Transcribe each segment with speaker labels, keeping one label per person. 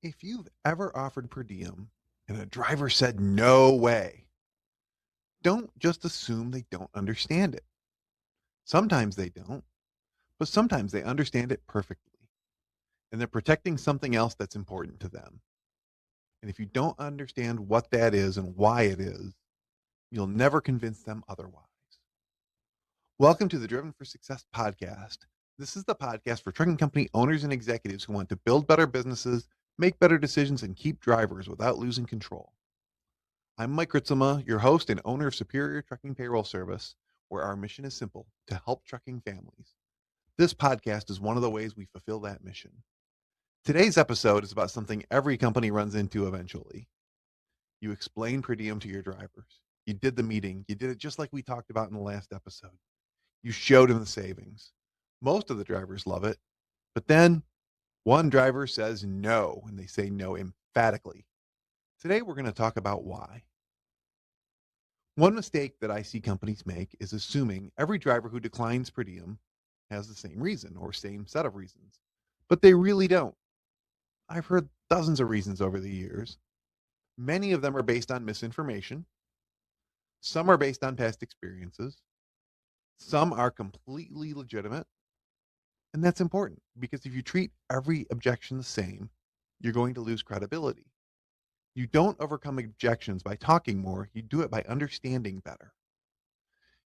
Speaker 1: If you've ever offered per diem and a driver said no way, don't just assume they don't understand it. Sometimes they don't, but sometimes they understand it perfectly and they're protecting something else that's important to them. And if you don't understand what that is and why it is, you'll never convince them otherwise. Welcome to the Driven for Success podcast. This is the podcast for trucking company owners and executives who want to build better businesses, make better decisions, and keep drivers without losing control. I'm Mike Ritzema, your host and owner of Superior Trucking Payroll Service, where our mission is simple: to help trucking families. This podcast is one of the ways we fulfill that mission. Today's episode is about something every company runs into eventually. You explain per diem to your drivers. You did the meeting. You did it just like we talked about in the last episode. You showed them the savings. Most of the drivers love it, but then one driver says no, and they say no emphatically. Today, we're going to talk about why. One mistake that I see companies make is assuming every driver who declines per diem has the same reason or same set of reasons, but they really don't. I've heard dozens of reasons over the years. Many of them are based on misinformation. Some are based on past experiences. Some are completely legitimate. And that's important because if you treat every objection the same, you're going to lose credibility. You don't overcome objections by talking more. You do it by understanding better.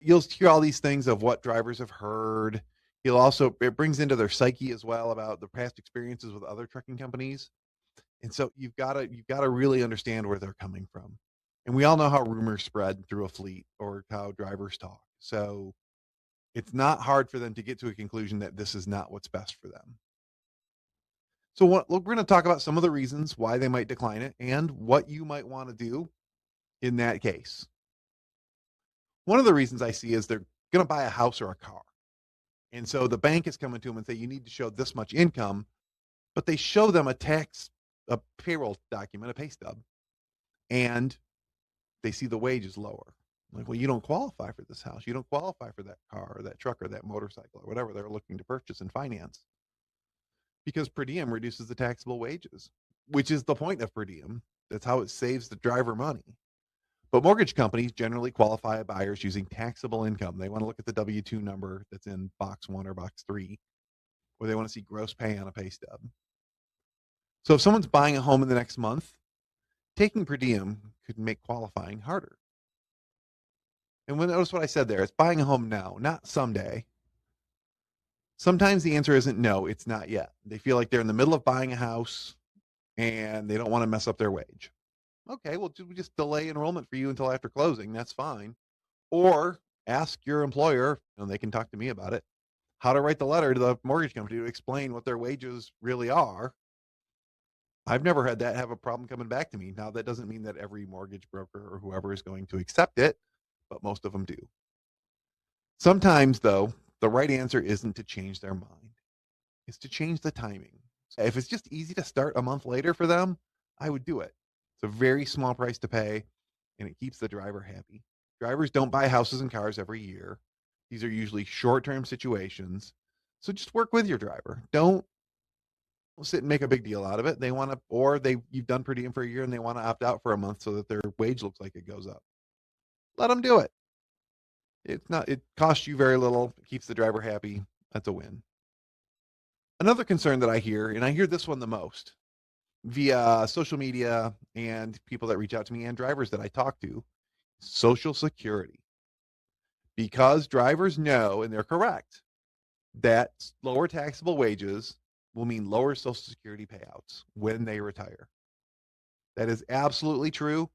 Speaker 1: You'll hear all these things of what drivers have heard. It brings into their psyche as well about the past experiences with other trucking companies. And so you've got to really understand where they're coming from. And we all know how rumors spread through a fleet or how drivers talk. So it's not hard for them to get to a conclusion that this is not what's best for them. So we're going to talk about some of the reasons why they might decline it and what you might want to do in that case. One of the reasons I see is they're going to buy a house or a car. And so the bank is coming to them and say, you need to show this much income, but they show them a payroll document, a pay stub, and they see the wage is lower. Like, well, you don't qualify for this house. You don't qualify for that car or that truck or that motorcycle or whatever they're looking to purchase and finance. Because per diem reduces the taxable wages, which is the point of per diem. That's how it saves the driver money. But mortgage companies generally qualify buyers using taxable income. They want to look at the W-2 number that's in box 1 or box 3, or they want to see gross pay on a pay stub. So if someone's buying a home in the next month, taking per diem could make qualifying harder. And notice what I said there. It's buying a home now, not someday. Sometimes the answer isn't no, it's not yet. They feel like they're in the middle of buying a house and they don't want to mess up their wage. Okay, well, we just delay enrollment for you until after closing. That's fine. Or ask your employer, and they can talk to me about it, how to write the letter to the mortgage company to explain what their wages really are. I've never had that have a problem coming back to me. Now, that doesn't mean that every mortgage broker or whoever is going to accept it, but most of them do. Sometimes, though, the right answer isn't to change their mind. It's to change the timing. If it's just easy to start a month later for them, I would do it. It's a very small price to pay, and it keeps the driver happy. Drivers don't buy houses and cars every year. These are usually short-term situations. So just work with your driver. Don't sit and make a big deal out of it. You've done per diem for a year and they want to opt out for a month so that their wage looks like it goes up. Let them do it. It costs you very little. It keeps the driver happy. That's a win. Another concern that I hear, and I hear this one the most via social media and people that reach out to me and drivers that I talk to, Social Security. Because drivers know, and they're correct, that lower taxable wages will mean lower Social Security payouts when they retire. That is absolutely true.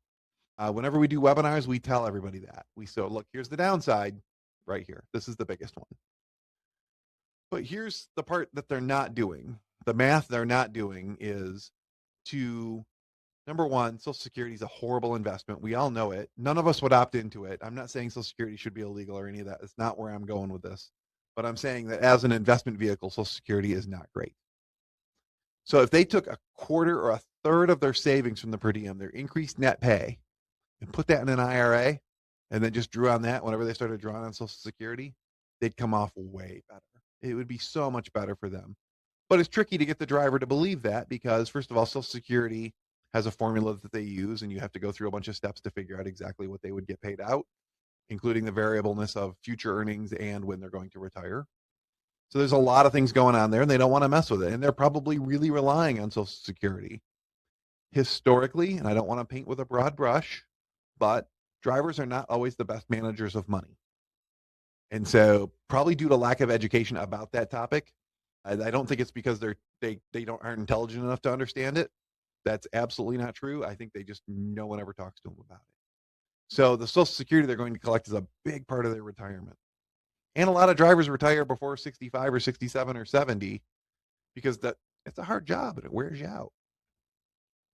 Speaker 1: Whenever we do webinars, we tell everybody that. Look, here's the downside right here. This is the biggest one. But here's the part that they're not doing. The math they're not doing is to, number one, Social Security is a horrible investment. We all know it. None of us would opt into it. I'm not saying Social Security should be illegal or any of that. It's not where I'm going with this. But I'm saying that as an investment vehicle, Social Security is not great. So if they took a quarter or a third of their savings from the per diem, their increased net pay, and put that in an IRA, and then just drew on that whenever they started drawing on Social Security, they'd come off way better. It would be so much better for them. But it's tricky to get the driver to believe that because, first of all, Social Security has a formula that they use, and you have to go through a bunch of steps to figure out exactly what they would get paid out, including the variableness of future earnings and when they're going to retire. So there's a lot of things going on there, and they don't want to mess with it. And they're probably really relying on Social Security. Historically, and I don't want to paint with a broad brush, but drivers are not always the best managers of money. And so probably due to lack of education about that topic, I don't think it's because they aren't intelligent enough to understand it. That's absolutely not true. I think they just, no one ever talks to them about it. So the Social Security they're going to collect is a big part of their retirement. And a lot of drivers retire before 65 or 67 or 70 because it's a hard job and it wears you out.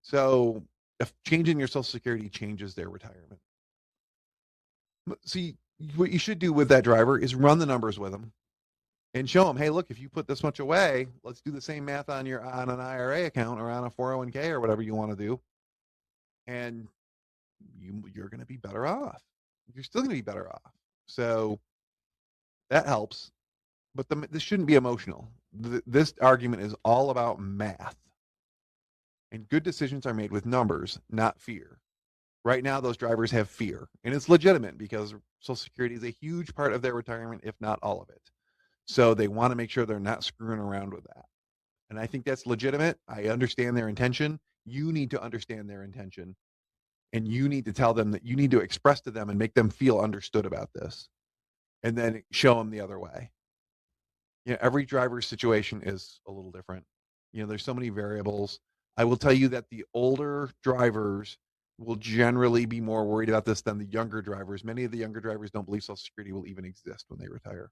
Speaker 1: So if changing your Social Security changes their retirement. See, what you should do with that driver is run the numbers with them and show them, hey, look, if you put this much away, let's do the same math on an IRA account or on a 401k or whatever you want to do. And you're going to be better off. You're still going to be better off. So that helps. But this shouldn't be emotional. This argument is all about math. And good decisions are made with numbers, not fear. Right now, those drivers have fear. And it's legitimate because Social Security is a huge part of their retirement, if not all of it. So they want to make sure they're not screwing around with that. And I think that's legitimate. I understand their intention. You need to understand their intention. And you need to tell them that you need to express to them and make them feel understood about this. And then show them the other way. Every driver's situation is a little different. There's so many variables. I will tell you that the older drivers will generally be more worried about this than the younger drivers. Many of the younger drivers don't believe Social Security will even exist when they retire.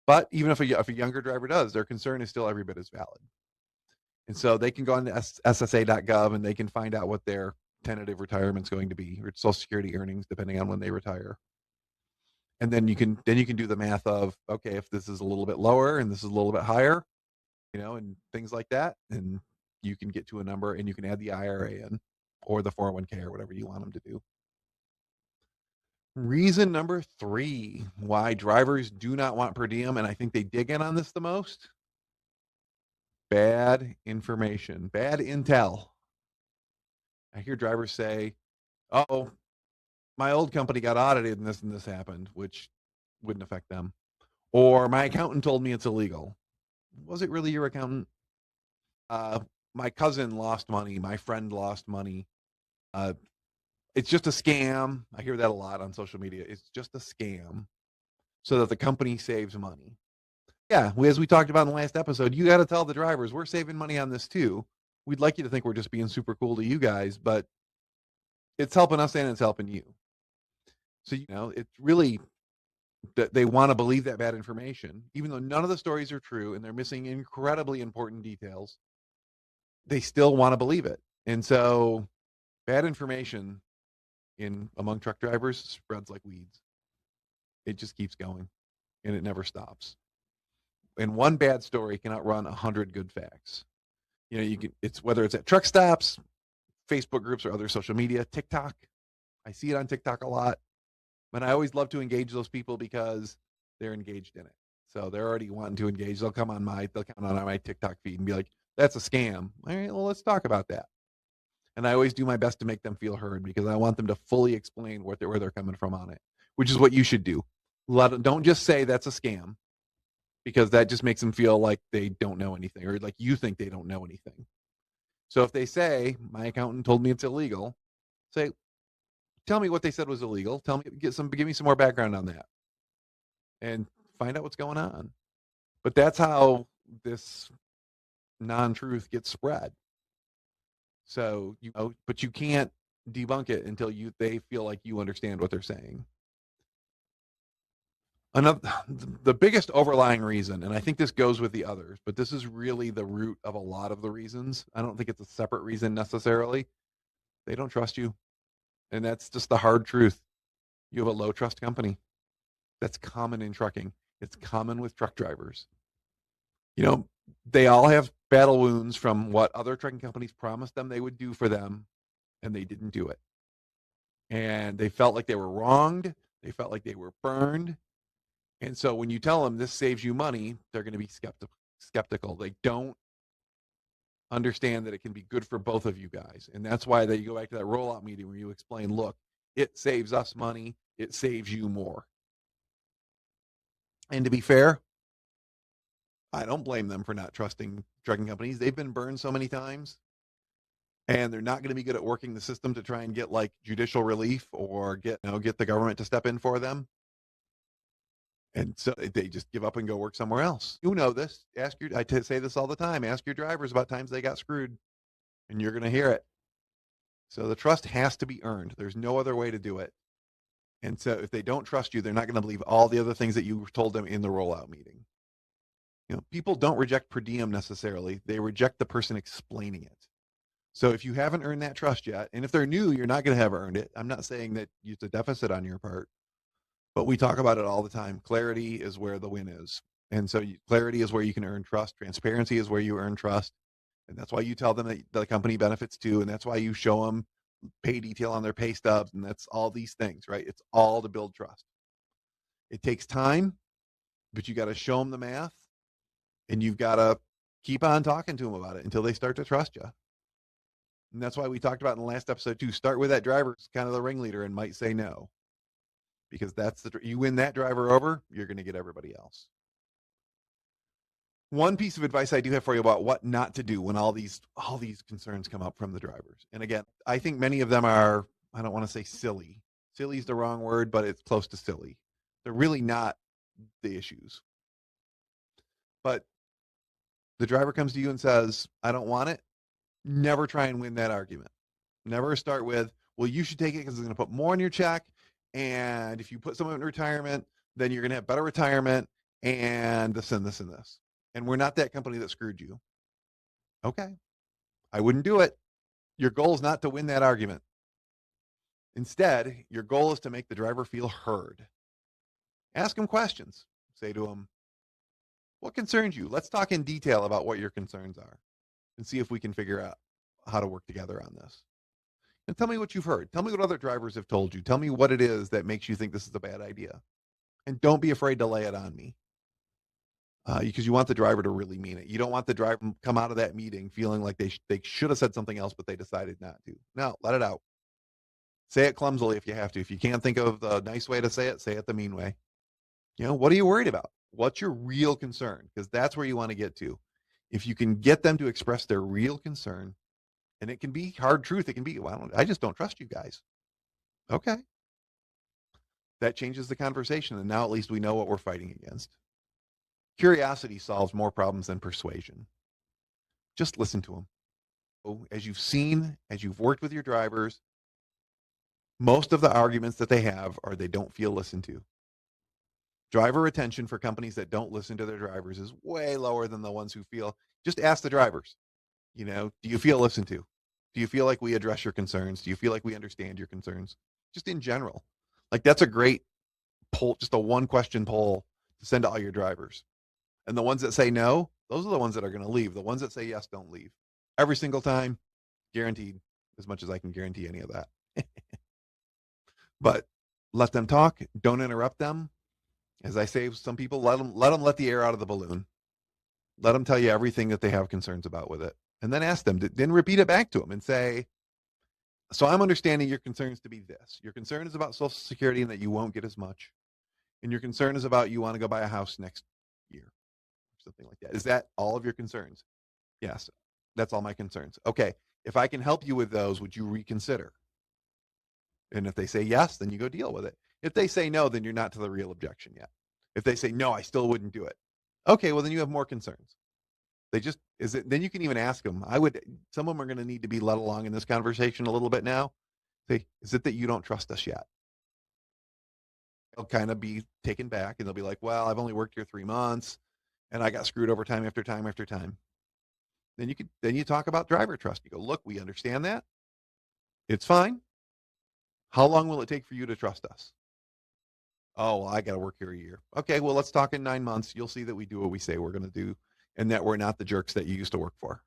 Speaker 1: But even if a younger driver does, their concern is still every bit as valid. And so they can go on to ssa.gov and they can find out what their tentative retirement is going to be, or Social Security earnings, depending on when they retire. And then you can do the math of, okay, if this is a little bit lower and this is a little bit higher, and things like that, and you can get to a number and you can add the IRA in or the 401k or whatever you want them to do. Reason number 3 why drivers do not want per diem, and I think they dig in on this the most: bad information, bad intel. I hear drivers say, oh, my old company got audited and this happened, which wouldn't affect them. Or my accountant told me it's illegal. Was it really your accountant? My cousin lost money. My friend lost money. It's just a scam. I hear that a lot on social media. It's just a scam so that the company saves money. Yeah, as we talked about in the last episode, you got to tell the drivers, we're saving money on this too. We'd like you to think we're just being super cool to you guys, but it's helping us and it's helping you. So, it's really that they want to believe that bad information, even though none of the stories are true and they're missing incredibly important details. They still want to believe it. And so bad information among truck drivers spreads like weeds. It just keeps going and it never stops. And one bad story can outrun 100 good facts. It's whether it's at truck stops, Facebook groups, or other social media, TikTok. I see it on TikTok a lot. And I always love to engage those people because they're engaged in it. So they're already wanting to engage. They'll come on my TikTok feed and be like, that's a scam. All right, well, let's talk about that. And I always do my best to make them feel heard because I want them to fully explain where they're coming from on it, which is what you should do. Don't just say that's a scam, because that just makes them feel like they don't know anything, or like you think they don't know anything. So if they say, my accountant told me it's illegal, say, tell me what they said was illegal. Give me some more background on that and find out what's going on. But that's how this non-truth gets spread. So, but you can't debunk it until they feel like you understand what they're saying. The biggest overlying reason, and I think this goes with the others, but this is really the root of a lot of the reasons. I don't think it's a separate reason necessarily. They don't trust you. And that's just the hard truth. You have a low trust company. That's common in trucking. It's common with truck drivers. They all have battle wounds from what other trucking companies promised them they would do for them, and they didn't do it. And they felt like they were wronged. They felt like they were burned. And so when you tell them this saves you money, they're going to be skeptical. They don't understand that it can be good for both of you guys. And that's why you go back to that rollout meeting where you explain, look, it saves us money, it saves you more. And to be fair, I don't blame them for not trusting trucking companies. They've been burned so many times, and they're not going to be good at working the system to try and get like judicial relief or get the government to step in for them. And so they just give up and go work somewhere else. You know this. I say this all the time. Ask your drivers about times they got screwed, and you're going to hear it. So the trust has to be earned. There's no other way to do it. And so if they don't trust you, they're not going to believe all the other things that you told them in the rollout meeting. People don't reject per diem necessarily. They reject the person explaining it. So if you haven't earned that trust yet, and if they're new, you're not going to have earned it. I'm not saying that it's a deficit on your part, but we talk about it all the time. Clarity is where the win is. And so clarity is where you can earn trust. Transparency is where you earn trust. And that's why you tell them that the company benefits too. And that's why you show them pay detail on their pay stubs. And that's all these things, right? It's all to build trust. It takes time, but you got to show them the math, and you've got to keep on talking to them about it until they start to trust you. And that's why we talked about in the last episode too, start with that driver, kind of the ringleader, and might say no. Because you win that driver over, you're going to get everybody else. One piece of advice I do have for you about what not to do when all these concerns come up from the drivers. And again, I think many of them are, I don't want to say silly. Silly is the wrong word, but it's close to silly. They're really not the issues. But the driver comes to you and says, I don't want it. Never try and win that argument. Never start with, well, you should take it because it's going to put more in your check. And if you put someone in retirement, then you're going to have better retirement and this and this and this. And we're not that company that screwed you. Okay. I wouldn't do it. Your goal is not to win that argument. Instead, your goal is to make the driver feel heard. Ask them questions. Say to them, what concerns you? Let's talk in detail about what your concerns are and see if we can figure out how to work together on this. And tell me what you've heard. Tell me what other drivers have told you. Tell me what it is that makes you think this is a bad idea. And don't be afraid to lay it on me. Because you want the driver to really mean it. You don't want the driver to come out of that meeting feeling like they should have said something else, but they decided not to. No, let it out. Say it clumsily if you have to. If you can't think of the nice way to say it the mean way. What are you worried about? What's your real concern? Because that's where you want to get to. If you can get them to express their real concern, and it can be hard truth. It can be, well, I just don't trust you guys. Okay. That changes the conversation. And now at least we know what we're fighting against. Curiosity solves more problems than persuasion. Just listen to them. As you've seen, as you've worked with your drivers, most of the arguments that they have are they don't feel listened to. Driver retention for companies that don't listen to their drivers is way lower than the ones who feel. Just ask the drivers, do you feel listened to? Do you feel like we address your concerns? Do you feel like we understand your concerns? Just in general. Like that's a great poll, just a one question poll to send to all your drivers. And the ones that say no, those are the ones that are going to leave. The ones that say yes don't leave. Every single time, guaranteed, as much as I can guarantee any of that. But let them talk. Don't interrupt them. As I say, some people let them let the air out of the balloon. Let them tell you everything that they have concerns about with it. And then ask them, then repeat it back to them and say, so I'm understanding your concerns to be this. Your concern is about Social Security and that you won't get as much. And your concern is about you want to go buy a house next year. Something like that. Is that all of your concerns? Yes, that's all my concerns. Okay, if I can help you with those, would you reconsider? And if they say yes, then you go deal with it. If they say no, then you're not to the real objection yet. If they say no, I still wouldn't do it. Okay, well then you have more concerns. Then you can even ask them. Some of them are going to need to be led along in this conversation a little bit now. Say, is it that you don't trust us yet? They'll kind of be taken back and they'll be like, well, I've only worked here 3 months and I got screwed over time after time after time. Then you talk about driver trust. You go, look, we understand that. It's fine. How long will it take for you to trust us? Oh, well, I got to work here a year. Okay, well, let's talk in 9 months. You'll see that we do what we say we're going to do and that we're not the jerks that you used to work for.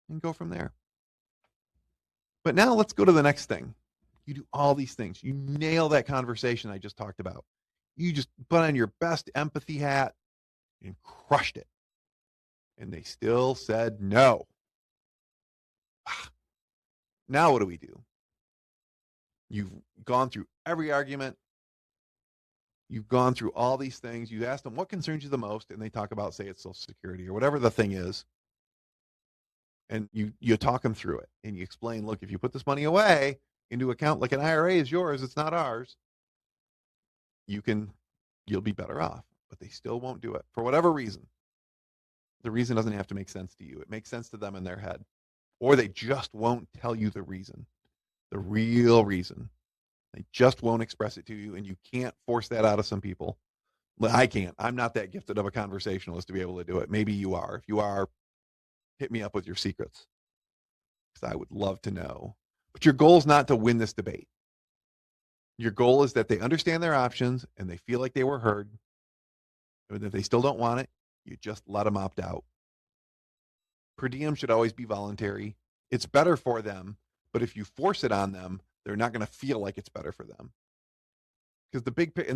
Speaker 1: And go from there. But now let's go to the next thing. You do all these things. You nail that conversation I just talked about. You just put on your best empathy hat and crushed it. and they still said no. Now what do we do? You've gone through every argument. You've gone through all these things. You ask them what concerns you the most, and they talk about, say, it's Social Security or whatever the thing is. And you talk them through it, and you explain, look, if you put this money away into account like an IRA is yours, it's not ours, you'll be better off. But they still won't do it for whatever reason. The reason doesn't have to make sense to you. It makes sense to them in their head. Or they just won't tell you the reason, the real reason. They just won't express it to you, and you can't force that out of some people. I can't. I'm not that gifted of a conversationalist to be able to do it. Maybe you are. If you are, hit me up with your secrets, because I would love to know. But your goal is not to win this debate. Your goal is that they understand their options and they feel like they were heard. And if they still don't want it, you just let them opt out. Per diem should always be voluntary. It's better for them, but if you force it on them, they're not going to feel like it's better for them. Because the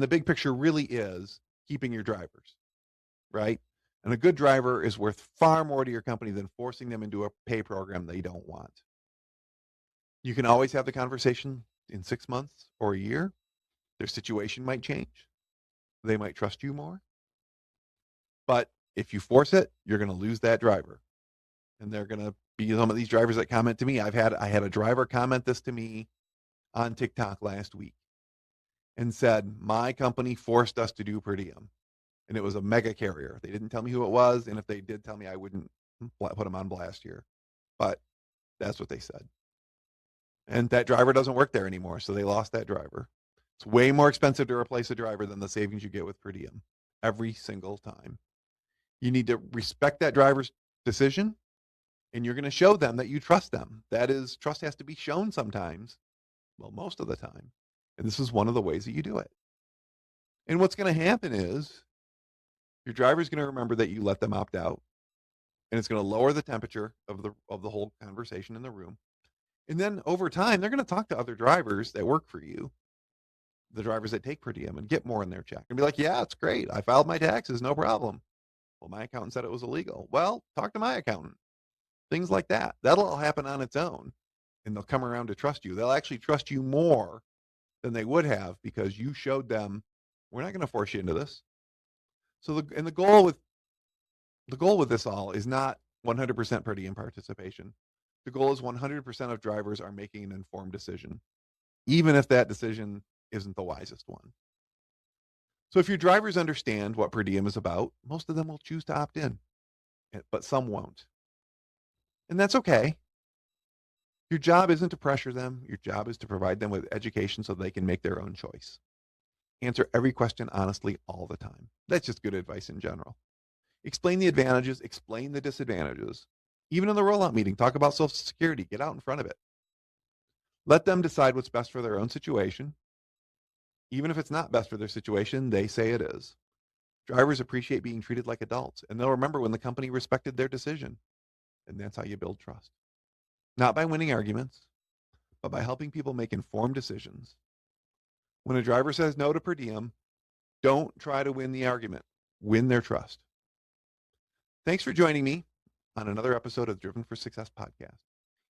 Speaker 1: big picture really is keeping your drivers, right? And a good driver is worth far more to your company than forcing them into a pay program they don't want. You can always have the conversation in 6 months or a year. Their situation might change. They might trust you more. But if you force it, you're going to lose that driver. And they're going to be some of these drivers that comment to me. I had a driver comment this to me on TikTok last week and said, my company forced us to do per diem. And it was a mega carrier. They didn't tell me who it was. And if they did tell me, I wouldn't put them on blast here. But that's what they said. And that driver doesn't work there anymore. So they lost that driver. It's way more expensive to replace a driver than the savings you get with per diem every single time. You need to respect that driver's decision, and you're going to show them that you trust them. That is, trust has to be shown sometimes. Well, most of the time. And this is one of the ways that you do it. And what's going to happen is your driver's going to remember that you let them opt out, and it's going to lower the temperature of the whole conversation in the room. And then over time, they're going to talk to other drivers that work for you, the drivers that take per diem, and get more in their check and be like, yeah, it's great. I filed my taxes, no problem. Well, my accountant said it was illegal. Well, talk to my accountant. Things like that. That'll all happen on its own, and they'll come around to trust you. They'll actually trust you more than they would have because you showed them, we're not going to force you into this. So the goal with this all is not 100% per diem participation. The goal is 100% of drivers are making an informed decision, even if that decision isn't the wisest one. So if your drivers understand what per diem is about, most of them will choose to opt in, but some won't. And that's okay. Your job isn't to pressure them. Your job is to provide them with education so they can make their own choice. Answer every question honestly all the time. That's just good advice in general. Explain the advantages, explain the disadvantages. Even in the rollout meeting, talk about Social Security. Get out in front of it. Let them decide what's best for their own situation. Even if it's not best for their situation, they say it is. Drivers appreciate being treated like adults, and they'll remember when the company respected their decision. And that's how you build trust. Not by winning arguments, but by helping people make informed decisions. When a driver says no to per diem, don't try to win the argument. Win their trust. Thanks for joining me on another episode of Driven for Success podcast.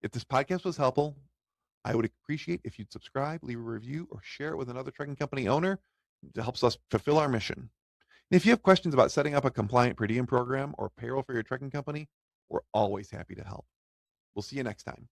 Speaker 1: If this podcast was helpful, I would appreciate if you'd subscribe, leave a review, or share it with another trucking company owner. It helps us fulfill our mission. And if you have questions about setting up a compliant per diem program or payroll for your trucking company, we're always happy to help. We'll see you next time.